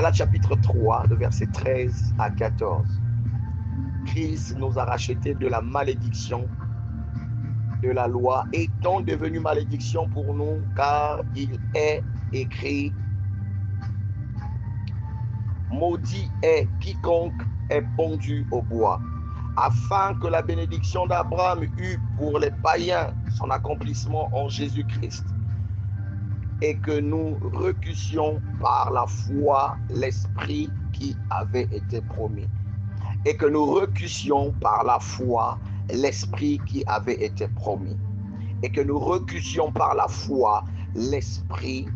Galates chapitre 3, de versets 13 à 14. Christ nous a rachetés de la malédiction de la loi, étant devenu malédiction pour nous, car il est écrit: maudit est quiconque est pendu au bois, afin que la bénédiction d'Abraham eût pour les païens son accomplissement en Jésus-Christ, et que nous reçussions par la foi l'Esprit qui avait été promis. Et que nous reçussions par la foi l'Esprit qui avait été promis. Et que nous reçussions par la foi l'Esprit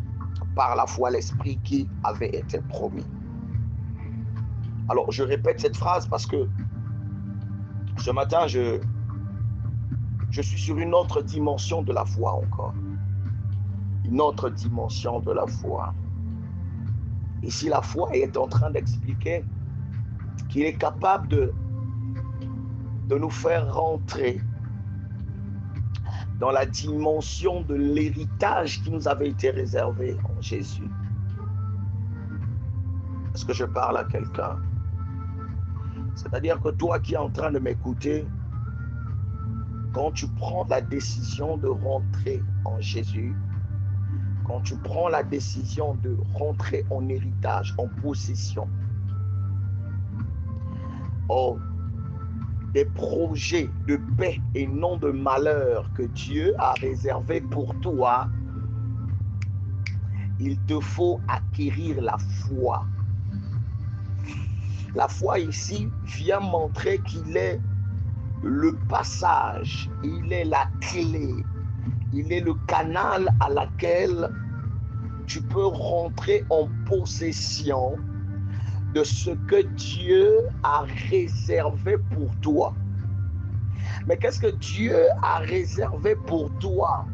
qui avait été promis. Alors, je répète cette phrase parce que ce matin, je suis sur une autre dimension de la foi encore. Une autre dimension de la foi. Ici, la foi est en train d'expliquer qu'il est capable de nous faire rentrer dans la dimension de l'héritage qui nous avait été réservé en Jésus. Est-ce que je parle à quelqu'un? C'est-à-dire que toi qui es en train de m'écouter, quand tu prends la décision de rentrer en Jésus, quand tu prends la décision de rentrer en héritage, en possession, des projets de paix et non de malheur que Dieu a réservé pour toi, il te faut acquérir la foi. La foi ici vient montrer qu'il est le passage, il est la clé, il est le canal à laquelle tu peux rentrer en possession de ce que Dieu a réservé pour toi. Mais qu'est-ce que Dieu a réservé pour toi?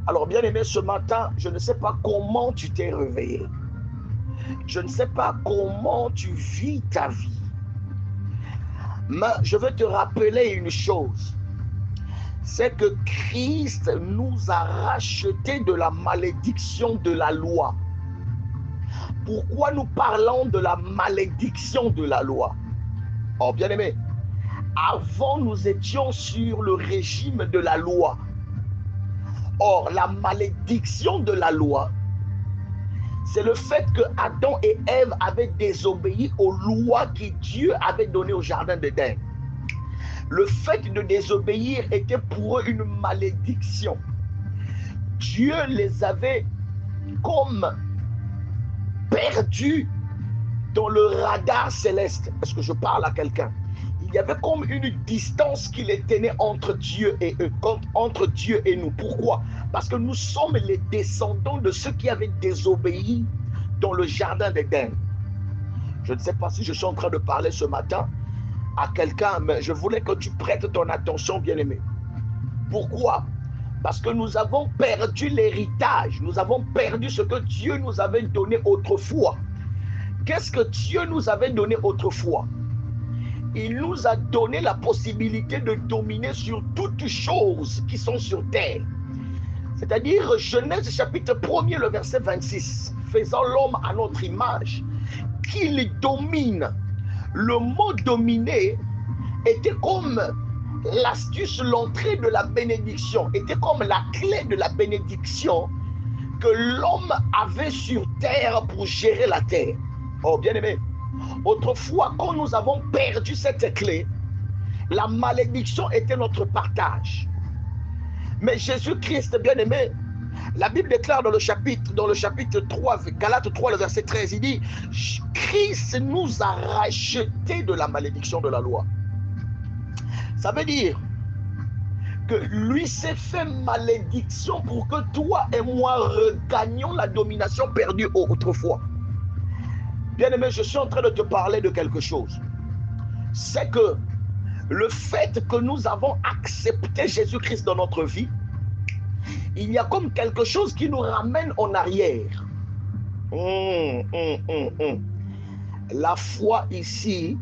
Alors, bien aimé, ce matin, je ne sais pas comment tu t'es réveillé. Je ne sais pas comment tu vis ta vie. Mais je veux te rappeler une chose. C'est que Christ nous a rachetés de la malédiction de la loi. Pourquoi nous parlons de la malédiction de la loi? Oh, bien aimé, avant nous étions sur le régime de la loi. Or, la malédiction de la loi, c'est le fait que Adam et Ève avaient désobéi aux lois que Dieu avait données au jardin d'Éden. Le fait de désobéir était pour eux une malédiction. Dieu les avait comme perdus dans le radar céleste. Est-ce que je parle à quelqu'un? Il y avait comme une distance qui les tenait entre Dieu et eux, entre Dieu et nous. Pourquoi? Parce que nous sommes les descendants de ceux qui avaient désobéi dans le jardin d'Éden. Je ne sais pas si je suis en train de parler ce matin à quelqu'un, mais je voulais que tu prêtes ton attention, bien-aimé. Pourquoi? Parce que nous avons perdu l'héritage, nous avons perdu ce que Dieu nous avait donné autrefois. Qu'est-ce que Dieu nous avait donné autrefois? Il nous a donné la possibilité de dominer sur toutes choses qui sont sur terre. C'est-à-dire Genèse chapitre 1er, le verset 26, faisant l'homme à notre image, qu'il domine. Le mot dominer était comme l'astuce, l'entrée de la bénédiction, était comme la clé de la bénédiction que l'homme avait sur terre pour gérer la terre. Oh, bien aimé, autrefois, quand nous avons perdu cette clé, la malédiction était notre partage. Mais Jésus-Christ, bien aimé, la Bible déclare dans le chapitre 3, Galates 3, le verset 13, il dit: Christ nous a rachetés de la malédiction de la loi. Ça veut dire que lui s'est fait malédiction pour que toi et moi regagnions la domination perdue autrefois. Bien-aimé, je suis en train de te parler de quelque chose. C'est que le fait que nous avons accepté Jésus-Christ dans notre vie, il y a comme quelque chose qui nous ramène en arrière. La foi ici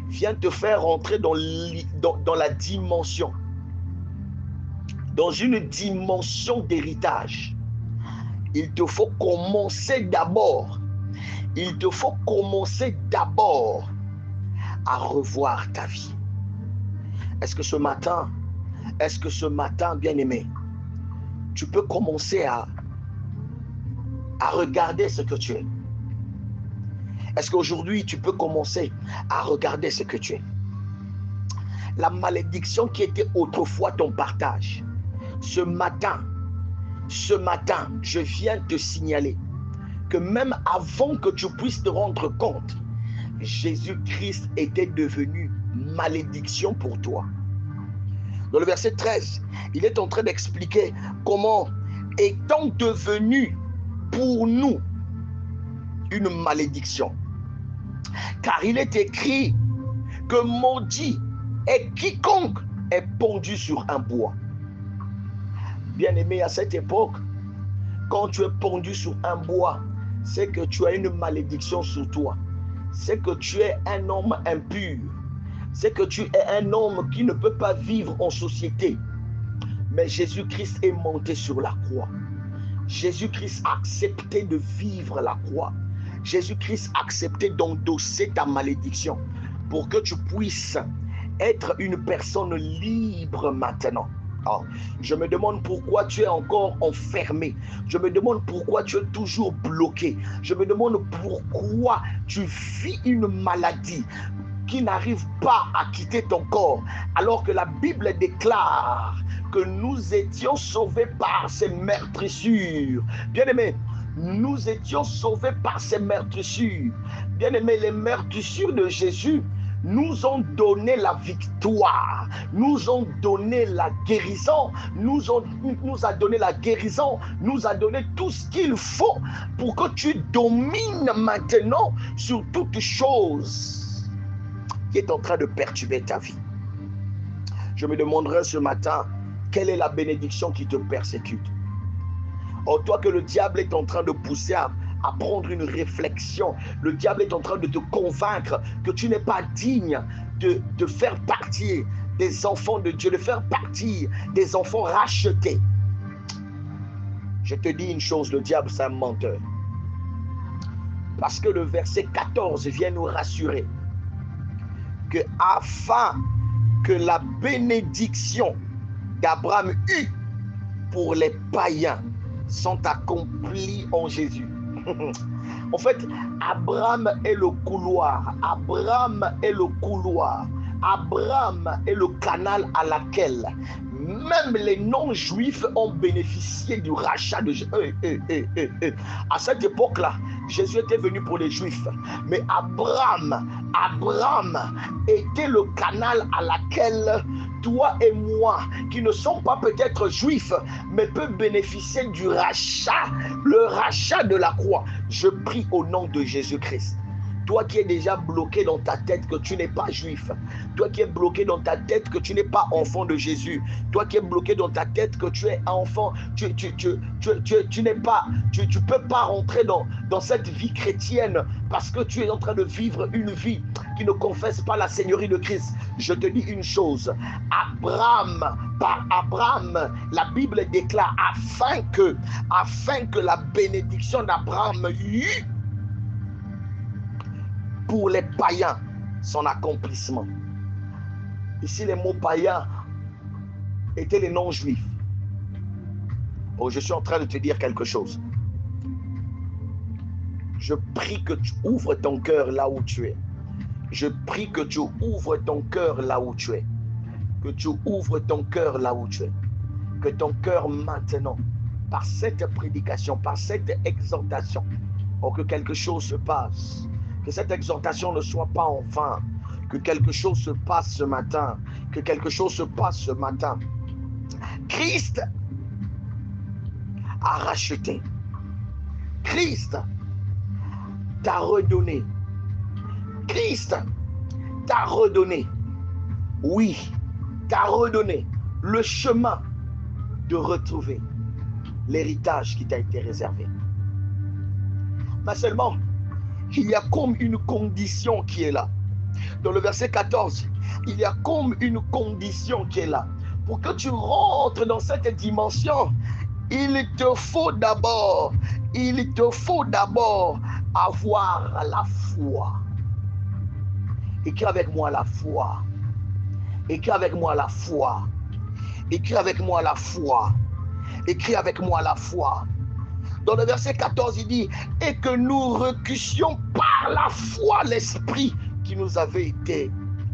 vient te faire rentrer dans la dimension, dans une dimension d'héritage. Il te faut commencer d'abord il te faut commencer d'abord à revoir ta vie. Est-ce que ce matin, bien-aimé, tu peux commencer à regarder ce que tu es? Est-ce qu'aujourd'hui, tu peux commencer à regarder ce que tu es? La malédiction qui était autrefois ton partage, ce matin, je viens te signaler que même avant que tu puisses te rendre compte, Jésus-Christ était devenu malédiction pour toi. Dans le verset 13, il est en train d'expliquer comment, étant devenu pour nous une malédiction, car il est écrit que maudit est quiconque est pendu sur un bois. Bien-aimé, à cette époque, quand tu es pendu sur un bois, c'est que tu as une malédiction sur toi. C'est que tu es un homme impur. C'est que tu es un homme qui ne peut pas vivre en société. Mais Jésus-Christ est monté sur la croix. Jésus-Christ a accepté de vivre la croix. Jésus-Christ a accepté d'endosser ta malédiction pour que tu puisses être une personne libre maintenant. Oh, je me demande pourquoi tu es encore enfermé. Je me demande pourquoi tu es toujours bloqué. Je me demande pourquoi tu vis une maladie qui n'arrive pas à quitter ton corps, alors que la Bible déclare que nous étions sauvés par ses meurtrissures. Bien-aimés, nous étions sauvés par ses meurtrissures. Bien-aimés, les meurtrissures de Jésus nous ont donné la victoire, nous ont donné la guérison, nous a donné la guérison, nous a donné tout ce qu'il faut pour que tu domines maintenant sur toute chose qui est en train de perturber ta vie. Je me demanderai ce matin, quelle est la bénédiction qui te persécute? Oh, toi que le diable est en train de pousser à prendre une réflexion. Le diable est en train de te convaincre que tu n'es pas digne de faire partie des enfants de Dieu, de faire partie des enfants rachetés. Je te dis une chose, le diable c'est un menteur. Parce que le verset 14 vient nous rassurer que afin que la bénédiction d'Abraham eut pour les païens sont accomplies en Jésus. En fait, Abraham est le couloir. Abraham est le couloir. Abraham est le canal à laquelle même les non-juifs ont bénéficié du rachat de Jésus. À cette époque-là, Jésus était venu pour les juifs. Mais Abraham était le canal à laquelle toi et moi, qui ne sommes pas peut-être juifs, mais peuvent bénéficier du rachat, le rachat de la croix. Je prie au nom de Jésus-Christ. Toi qui es déjà bloqué dans ta tête que tu n'es pas juif, toi qui es bloqué dans ta tête que tu n'es pas enfant de Jésus, toi qui es bloqué dans ta tête que tu es enfant, tu peux pas rentrer dans cette vie chrétienne parce que tu es en train de vivre une vie qui ne confesse pas la Seigneurie de Christ. Je te dis une chose, par Abraham, la Bible déclare afin que la bénédiction d'Abraham eût pour les païens son accomplissement. Ici, les mots païens étaient les non-juifs. Oh, je suis en train de te dire quelque chose. Je prie que tu ouvres ton cœur là où tu es. Je prie que tu ouvres ton cœur là où tu es. Que tu ouvres ton cœur là où tu es. Que ton cœur maintenant, par cette prédication, par cette exhortation, oh, que quelque chose se passe. Que cette exhortation ne soit pas en vain. Que quelque chose se passe ce matin. Que quelque chose se passe ce matin. Christ a racheté. Christ t'a redonné. Christ t'a redonné. Oui, t'a redonné le chemin de retrouver l'héritage qui t'a été réservé. Mais seulement, il y a comme une condition qui est là. Dans le verset 14, il y a comme une condition qui est là. Pour que tu rentres dans cette dimension, il te faut d'abord Avoir la foi. Écris avec moi la foi. Écris avec moi la foi. Écris avec moi la foi. Écris avec moi la foi. Dans le verset 14, il dit, et que nous recussions par la foi l'esprit qui nous avait été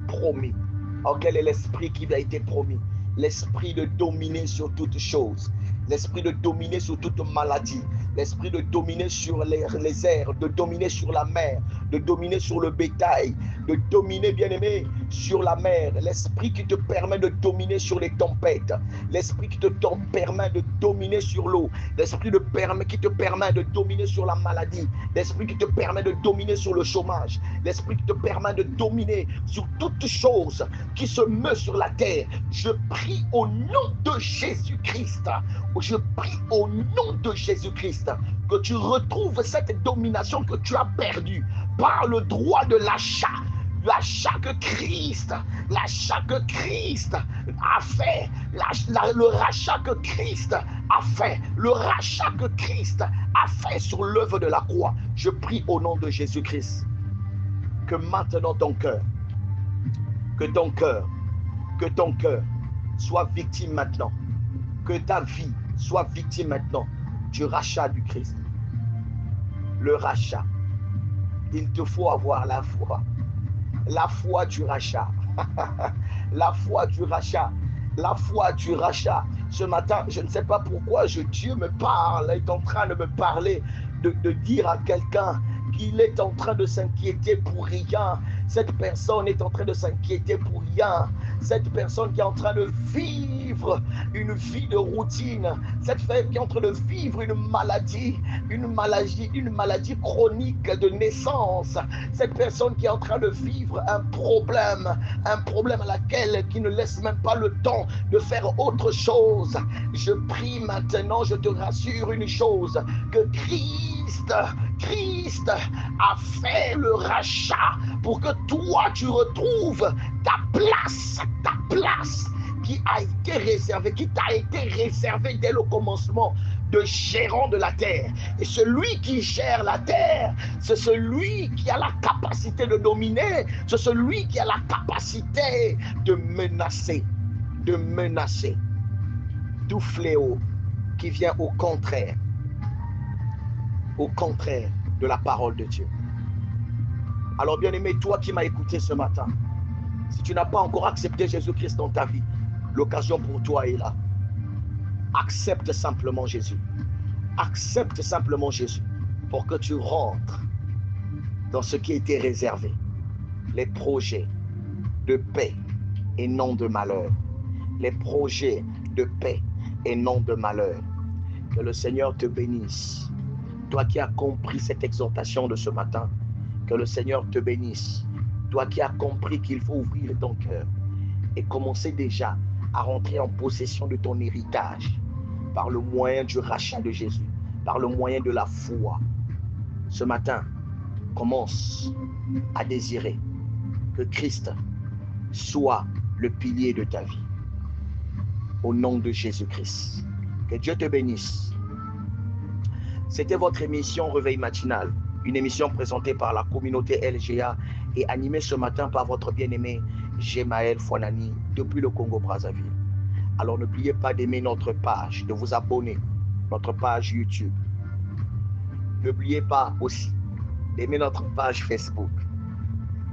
promis. Alors quel est l'esprit qui lui a été promis? L'esprit de dominer sur toutes choses. L'esprit de dominer sur toute maladie. L'esprit de dominer sur les airs, de dominer sur la mer, de dominer sur le bétail, de dominer, bien-aimé, sur la mer. L'esprit qui te permet de dominer sur les tempêtes. L'esprit qui te permet de dominer sur l'eau. L'esprit qui te permet de dominer sur la maladie. L'esprit qui te permet de dominer sur le chômage. L'esprit qui te permet de dominer sur toute chose qui se meut sur la terre. Je prie au nom de Jésus-Christ. Je prie au nom de Jésus-Christ que tu retrouves cette domination que tu as perdue par le droit de l'achat. L'achat que Christ a fait, le rachat que Christ a fait, le rachat que Christ a fait sur l'œuvre de la croix. Je prie au nom de Jésus-Christ que maintenant ton cœur soit victime maintenant, que ta vie soit victime maintenant du rachat du Christ. Le rachat, il te faut avoir la foi. La foi du rachat. La foi du rachat. La foi du rachat. Ce matin, je ne sais pas pourquoi Dieu me parle, est en train de me parler, de dire à quelqu'un qu'il est en train de s'inquiéter pour rien. Cette personne est en train de s'inquiéter pour rien. Cette personne qui est en train de vivre une vie de routine. Cette femme qui est en train de vivre une maladie chronique de naissance. Cette personne qui est en train de vivre un problème à laquelle qui ne laisse même pas le temps de faire autre chose. Je prie maintenant, je te rassure une chose, que Christ a fait le rachat pour que toi tu retrouves ta place qui a été réservée, qui t'a été réservée dès le commencement, de gérant de la terre. Et celui qui gère la terre, c'est celui qui a la capacité de dominer, c'est celui qui a la capacité de menacer tout fléau qui vient au contraire de la parole de Dieu. Alors bien-aimé, toi qui m'as écouté ce matin, si tu n'as pas encore accepté Jésus-Christ dans ta vie, l'occasion pour toi est là. Accepte simplement Jésus. Accepte simplement Jésus pour que tu rentres dans ce qui était réservé. Les projets de paix et non de malheur. Les projets de paix et non de malheur. Que le Seigneur te bénisse. Toi qui as compris cette exhortation de ce matin, que le Seigneur te bénisse. Toi qui as compris qu'il faut ouvrir ton cœur et commencer déjà à rentrer en possession de ton héritage par le moyen du rachat de Jésus, par le moyen de la foi. Ce matin, commence à désirer que Christ soit le pilier de ta vie. Au nom de Jésus-Christ. Que Dieu te bénisse. C'était votre émission Réveil matinal, une émission présentée par la communauté LGA et animée ce matin par votre bien-aimé Gemaël Fouanani depuis le Congo-Brazzaville. Alors n'oubliez pas d'aimer notre page, de vous abonner à notre page YouTube. N'oubliez pas aussi d'aimer notre page Facebook.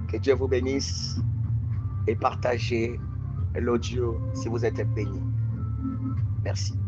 Que Dieu vous bénisse et partagez l'audio si vous êtes bénis. Merci.